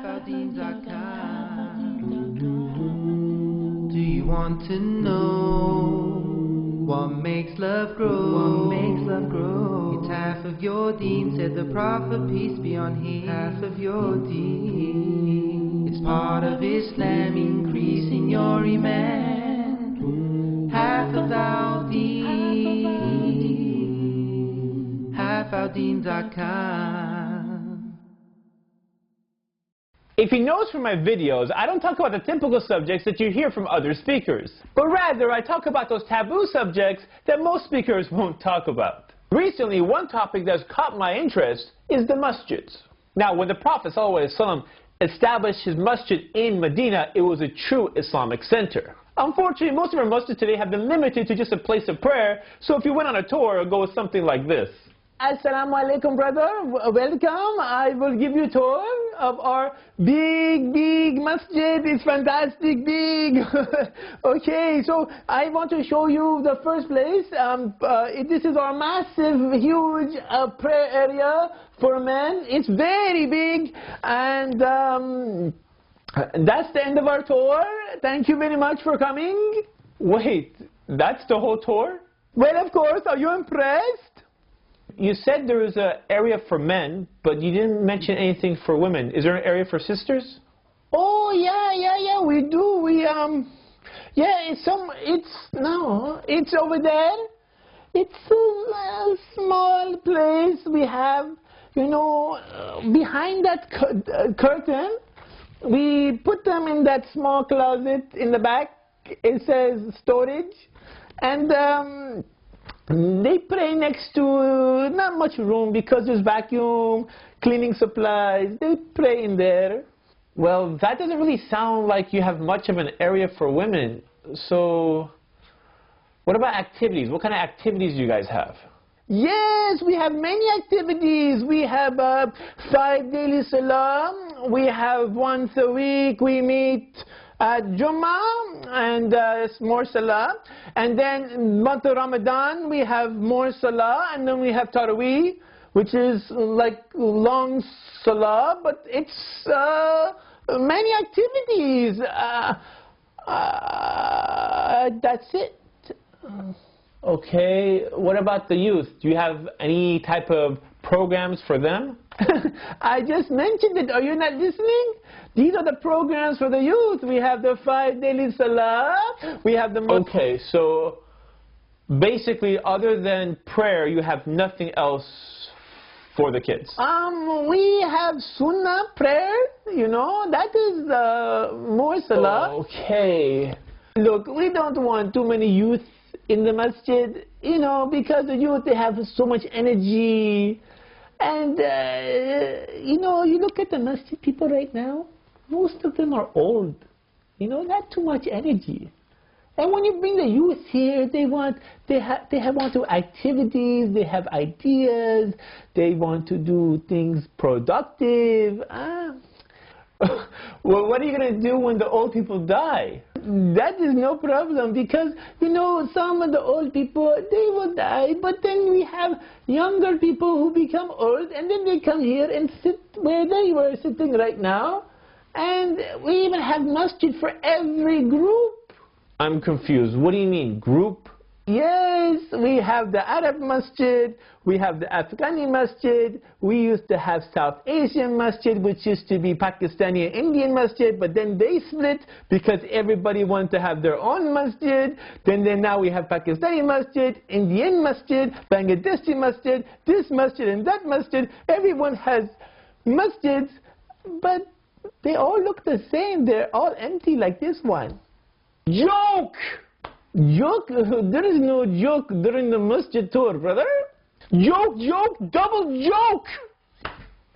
Do you want to know what makes love grow? What makes love grow? It's half of your deen, said the Prophet, peace be on him. Half of your deen. It's part of Islam, increasing your iman. Half of our deen. Half our deen's arkan. If you notice from my videos, I don't talk about the typical subjects that you hear from other speakers, but rather I talk about those taboo subjects that most speakers won't talk about. Recently, one topic that's caught my interest is the masjids. Now, when the Prophet ﷺ established his masjid in Medina, it was a true Islamic center. Unfortunately, most of our masjids today have been limited to just a place of prayer, so if you went on a tour, it would go something like this. Assalamu alaikum, brother. Welcome. I will give you a tour of our big masjid. It's fantastic, big. Okay, so I want to show you the first place. This is our massive, huge prayer area for men. It's very big, and that's the end of our tour. Thank you very much for coming. Wait, that's the whole tour? Well, of course. Are you impressed? You said there was an area for men, but you didn't mention anything for women. Is there an area for sisters? Oh, yeah, we do. It's over there. It's a small place we have, behind that curtain. We put them in that small closet in the back. It says storage. And they pray next to not much room because there's vacuum, cleaning supplies. They pray in there. Well, that doesn't really sound like you have much of an area for women. So what about activities? What kind of activities do you guys have? Yes, we have many activities. We have 5 daily salah. We have once a week we meet at Jummah and more salah, and then month of Ramadan we have more salah, and then we have Taraweeh, which is like long salah, but it's many activities. That's it. Okay, what about the youth? Do you have any type of programs for them? I just mentioned it. Are you not listening? These are the programs for the youth. We have the 5 daily salah. We have the... Okay, so basically other than prayer, you have nothing else for the kids? We have sunnah prayer, that is more salah. Okay. Look, we don't want too many youth in the masjid, because the youth, they have so much energy. And, you look at the masjid people right now, most of them are old, not too much energy. And when you bring the youth here, they want to do activities, they have ideas, they want to do things productive. Well, what are you going to do when the old people die? That is no problem because, some of the old people, they will die, but then we have younger people who become old, and then they come here and sit where they were sitting right now, and we even have masjid for every group. I'm confused. What do you mean, group? Yes, we have the Arab masjid, we have the Afghani masjid, we used to have South Asian masjid, which used to be Pakistani and Indian masjid, but then they split because everybody wanted to have their own masjid. Then now we have Pakistani masjid, Indian masjid, Bangladeshi masjid, this masjid and that masjid. Everyone has masjids, but they all look the same. They're all empty like this one. Joke! Joke? There is no joke during the masjid tour, brother. Joke, double joke!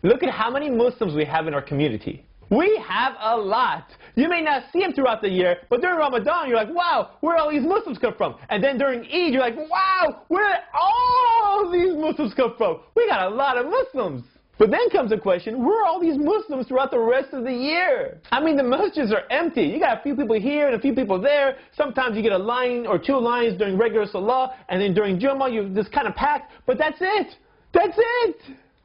Look at how many Muslims we have in our community. We have a lot. You may not see them throughout the year, but during Ramadan, you're like, wow, where all these Muslims come from? And then during Eid, you're like, wow, where all these Muslims come from? We got a lot of Muslims. But then comes the question, where are all these Muslims throughout the rest of the year? I mean, the masjids are empty. You got a few people here and a few people there. Sometimes you get a line or 2 lines during regular salah, and then during Jummah, you're just kind of packed. But that's it. That's it.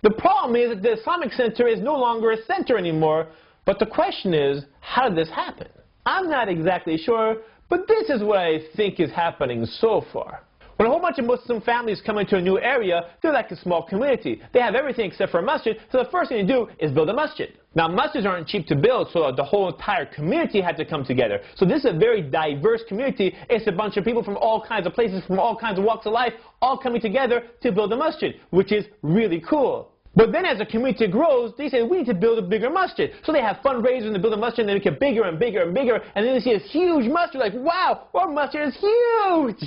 The problem is that the Islamic Center is no longer a center anymore, But the question is, how did this happen? I'm not exactly sure, but this is what I think is happening so far. When a whole bunch of Muslim families come into a new area, they're like a small community. They have everything except for a masjid, so the first thing to do is build a masjid. Now, masjids aren't cheap to build, so the whole entire community had to come together. So this is a very diverse community. It's a bunch of people from all kinds of places, from all kinds of walks of life, all coming together to build a masjid, which is really cool. But then as the community grows, they say, we need to build a bigger masjid. So they have fundraisers and they build a masjid and they make it bigger and bigger and bigger. And then they see this huge masjid, like, wow, our masjid is huge.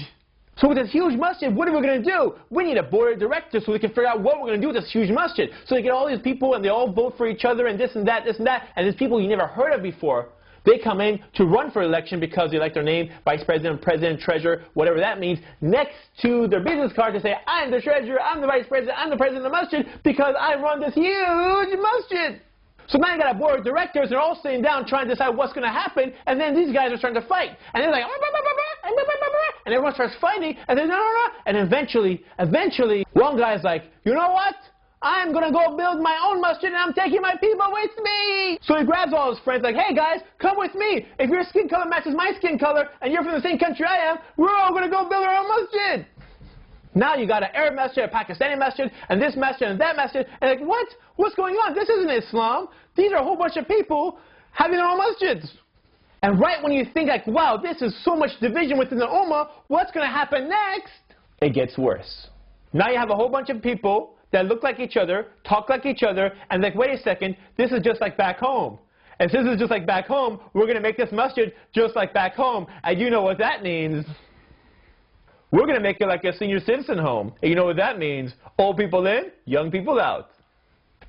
So with this huge masjid, what are we going to do? We need a board of directors so we can figure out what we're going to do with this huge masjid. So they get all these people and they all vote for each other and this and that, and there's people you never heard of before. They come in to run for election because they like their name, vice president, president, treasurer, whatever that means. Next to their business card, they say, I'm the treasurer, I'm the vice president, I'm the president of the masjid because I run this huge masjid. So now you got a board of directors, they're all sitting down trying to decide what's going to happen, and then these guys are starting to fight. And they're like, and everyone starts fighting, and then, and eventually, one guy's like, you know what? I'm going to go build my own masjid, and I'm taking my people with me. So he grabs all his friends, like, hey guys, come with me. If your skin color matches my skin color, and you're from the same country I am, we're all going to go build our own masjid. Now you got an Arab masjid, a Pakistani masjid, and this masjid and that masjid, and like, what? What's going on? This isn't Islam. These are a whole bunch of people having their own masjids. And right when you think like, wow, this is so much division within the Ummah, what's going to happen next? It gets worse. Now you have a whole bunch of people that look like each other, talk like each other, and like, wait a second, this is just like back home. And since it's just like back home, we're going to make this masjid just like back home. And you know what that means. We're going to make it like a senior citizen home. And you know what that means? Old people in, young people out.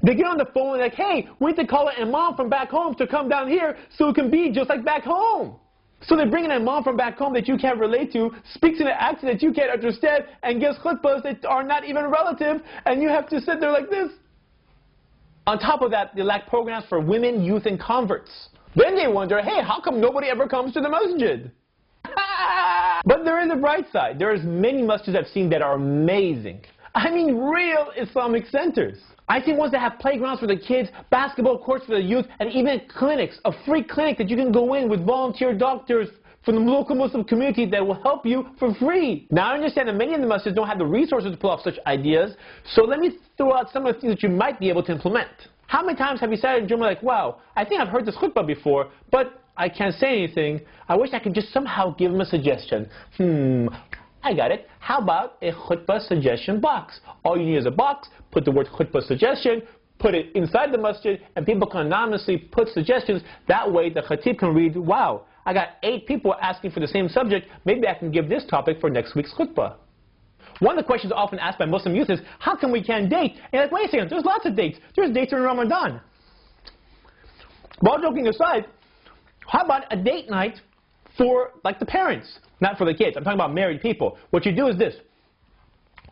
They get on the phone and like, hey, we need to call an imam from back home to come down here so it can be just like back home. So they bring in an imam from back home that you can't relate to, speaks in an accent that you can't understand, and gives khutbahs that are not even relative, and you have to sit there like this. On top of that, they lack programs for women, youth, and converts. Then they wonder, hey, how come nobody ever comes to the masjid? But there is a bright side. There's many masjids I've seen that are amazing. I mean real Islamic centers. I see ones that have playgrounds for the kids, basketball courts for the youth, and even clinics, a free clinic that you can go in with volunteer doctors from the local Muslim community that will help you for free. Now I understand that many of the masjids don't have the resources to pull off such ideas, so let me throw out some of the things that you might be able to implement. How many times have you sat in Jummah like, wow, I think I've heard this khutbah before, but I can't say anything. I wish I could just somehow give them a suggestion. I got it. How about a khutbah suggestion box? All you need is a box, put the word khutbah suggestion, put it inside the masjid, and people can anonymously put suggestions. That way the khatib can read, wow, I got 8 people asking for the same subject. Maybe I can give this topic for next week's khutbah. One of the questions often asked by Muslim youth is, how come we can't date? And like, wait a second, there's lots of dates. There's dates in Ramadan. But all joking aside, how about a date night for, like, the parents? Not for the kids. I'm talking about married people. What you do is this.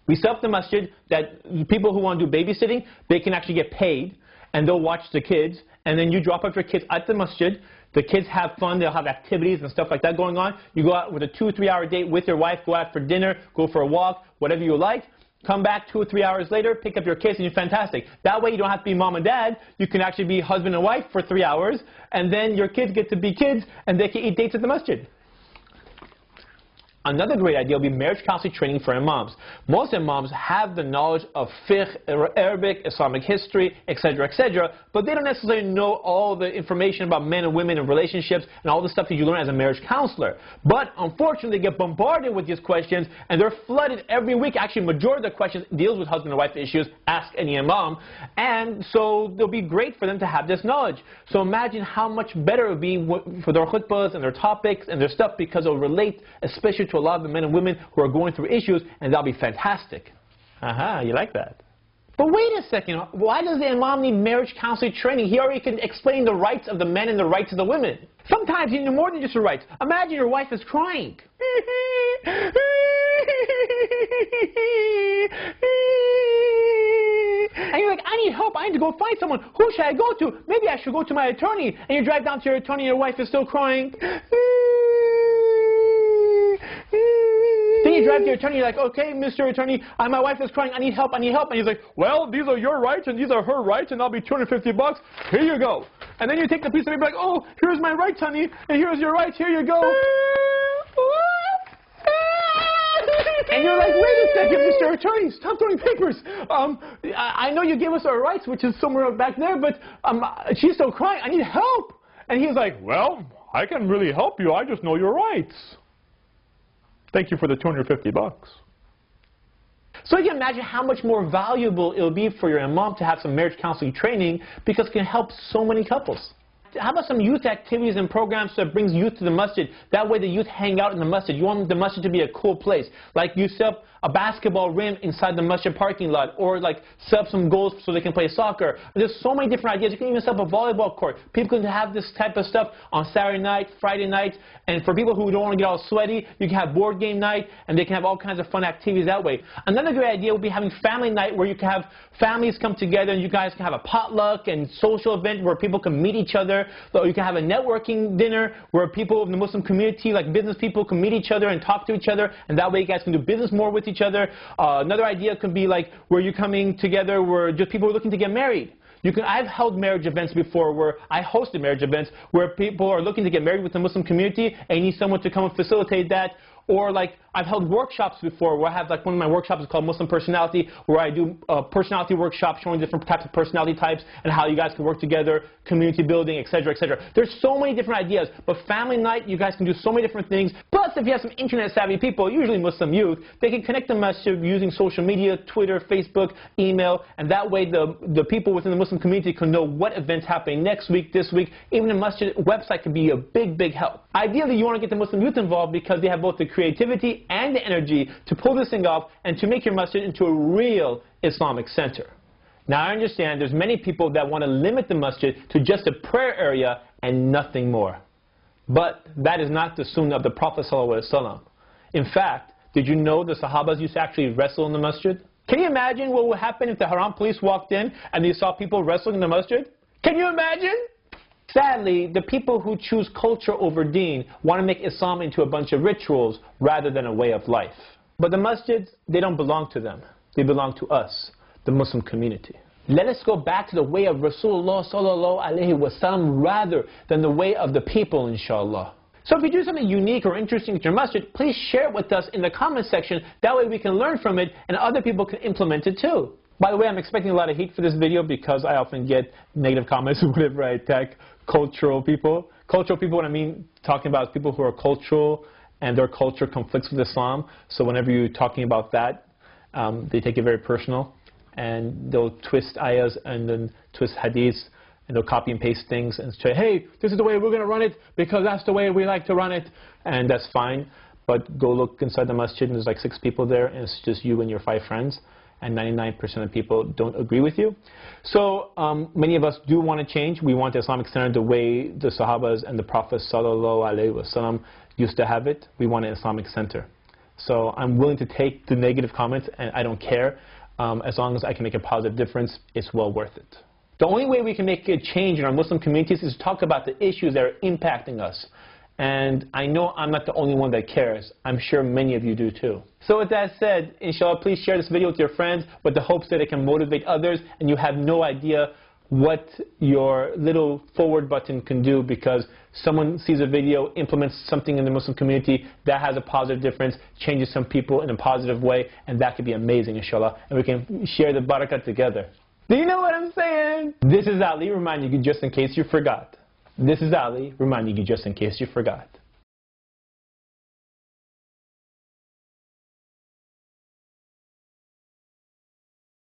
We set up the masjid that people who want to do babysitting, they can actually get paid, and they'll watch the kids, and then you drop off your kids at the masjid. The kids have fun. They'll have activities and stuff like that going on. You go out with a 2 or 3 hour date with your wife, go out for dinner, go for a walk, whatever you like. Come back 2 or 3 hours later, pick up your kids, and you're fantastic. That way you don't have to be mom and dad. You can actually be husband and wife for 3 hours, and then your kids get to be kids, and they can eat dates at the masjid. Another great idea will be marriage counseling training for imams. Most imams have the knowledge of fiqh, Arabic, Islamic history, etc., but they don't necessarily know all the information about men and women and relationships and all the stuff that you learn as a marriage counselor. But unfortunately, they get bombarded with these questions, and they're flooded every week. Actually, majority of the questions deals with husband and wife issues. Ask any imam. And so it'll be great for them to have this knowledge. So imagine how much better it would be for their khutbahs and their topics and their stuff, because it'll relate especially to a lot of the men and women who are going through issues, and that'll be fantastic. You like that. But wait a second, why does the imam need marriage counseling training? He already can explain the rights of the men and the rights of the women. Sometimes you need more than just the rights. Imagine your wife is crying. And you're like, I need help, I need to go find someone. Who should I go to? Maybe I should go to my attorney. And you drive down to your attorney and your wife is still crying. Then you drive to your attorney, you're like, okay, Mr. Attorney, my wife is crying, I need help, I need help. And he's like, well, these are your rights and these are her rights, and I'll be $250. Here you go. And then you take the piece of paper like, oh, here's my rights, honey, and here's your rights, here you go. And you're like, wait a second, Mr. Attorney, stop throwing papers. I know you gave us our rights, which is somewhere back there, but she's still crying. I need help. And he's like, well, I can really help you. I just know your rights. Thank you for the $250. So you can imagine how much more valuable it will be for your imam to have some marriage counseling training, because it can help so many couples. How about some youth activities and programs that brings youth to the masjid? That way the youth hang out in the masjid. You want the masjid to be a cool place. Like you set up a basketball rim inside the masjid parking lot, or like set up some goals so they can play soccer. There's so many different ideas. You can even set up a volleyball court. People can have this type of stuff on Saturday night, Friday night, and for people who don't want to get all sweaty, you can have board game night, and they can have all kinds of fun activities that way. Another great idea would be having family night, where you can have families come together and you guys can have a potluck and social event where people can meet each other. So you can have a networking dinner where people in the Muslim community, like business people, can meet each other and talk to each other, and that way you guys can do business more with each other. Another idea could be like where you're coming together where just people are looking to get married. I've held marriage events before where I hosted marriage events where people are looking to get married with the Muslim community and you need someone to come and facilitate that. Or like I've held workshops before where I have like one of my workshops is called Muslim Personality, where I do a personality workshop showing different types of personality types and how you guys can work together, community building, etc., etc. There's so many different ideas, but family night, you guys can do so many different things. Plus, if you have some internet savvy people, usually Muslim youth, they can connect the masjid using social media, Twitter, Facebook, email, and that way the people within the Muslim community can know what events happening next week, this week. Even the masjid website can be a big, big help. Ideally, you want to get the Muslim youth involved because they have both the creativity and the energy to pull this thing off and to make your masjid into a real Islamic center. Now I understand there's many people that want to limit the masjid to just a prayer area and nothing more. But that is not the sunnah of the Prophet ﷺ. In fact, did you know the Sahabas used to actually wrestle in the masjid? Can you imagine what would happen if the Haram police walked in and they saw people wrestling in the masjid? Can you imagine? Sadly, the people who choose culture over deen want to make Islam into a bunch of rituals rather than a way of life. But the masjids, they don't belong to them. They belong to us, the Muslim community. Let us go back to the way of Rasulullah sallallahu alaihi wasallam rather than the way of the people, inshallah. So if you do something unique or interesting at your masjid, please share it with us in the comment section. That way we can learn from it and other people can implement it too. By the way, I'm expecting a lot of heat for this video because I often get negative comments whenever I attack cultural people. Cultural people, what I mean talking about is people who are cultural and their culture conflicts with Islam. So whenever you're talking about that, they take it very personal. And they'll twist ayahs and then twist hadiths, and they'll copy and paste things and say, hey, this is the way we're going to run it because that's the way we like to run it. And that's fine. But go look inside the masjid and there's like 6 people there and it's just you and your 5 friends. And 99% of people don't agree with you. So many of us do want to change. We want the Islamic Center the way the Sahabas and the Prophet ﷺ used to have it. We want an Islamic Center. So I'm willing to take the negative comments, and I don't care. As long as I can make a positive difference, it's well worth it. The only way we can make a change in our Muslim communities is to talk about the issues that are impacting us. And I know I'm not the only one that cares. I'm sure many of you do too. So with that said, inshallah, please share this video with your friends with the hopes that it can motivate others and you have no idea what your little forward button can do, because someone sees a video, implements something in the Muslim community that has a positive difference, changes some people in a positive way, and that could be amazing, inshallah. And we can share the barakah together. Do you know what I'm saying? This is Ali reminding you just in case you forgot. This is Ali reminding you just in case you forgot.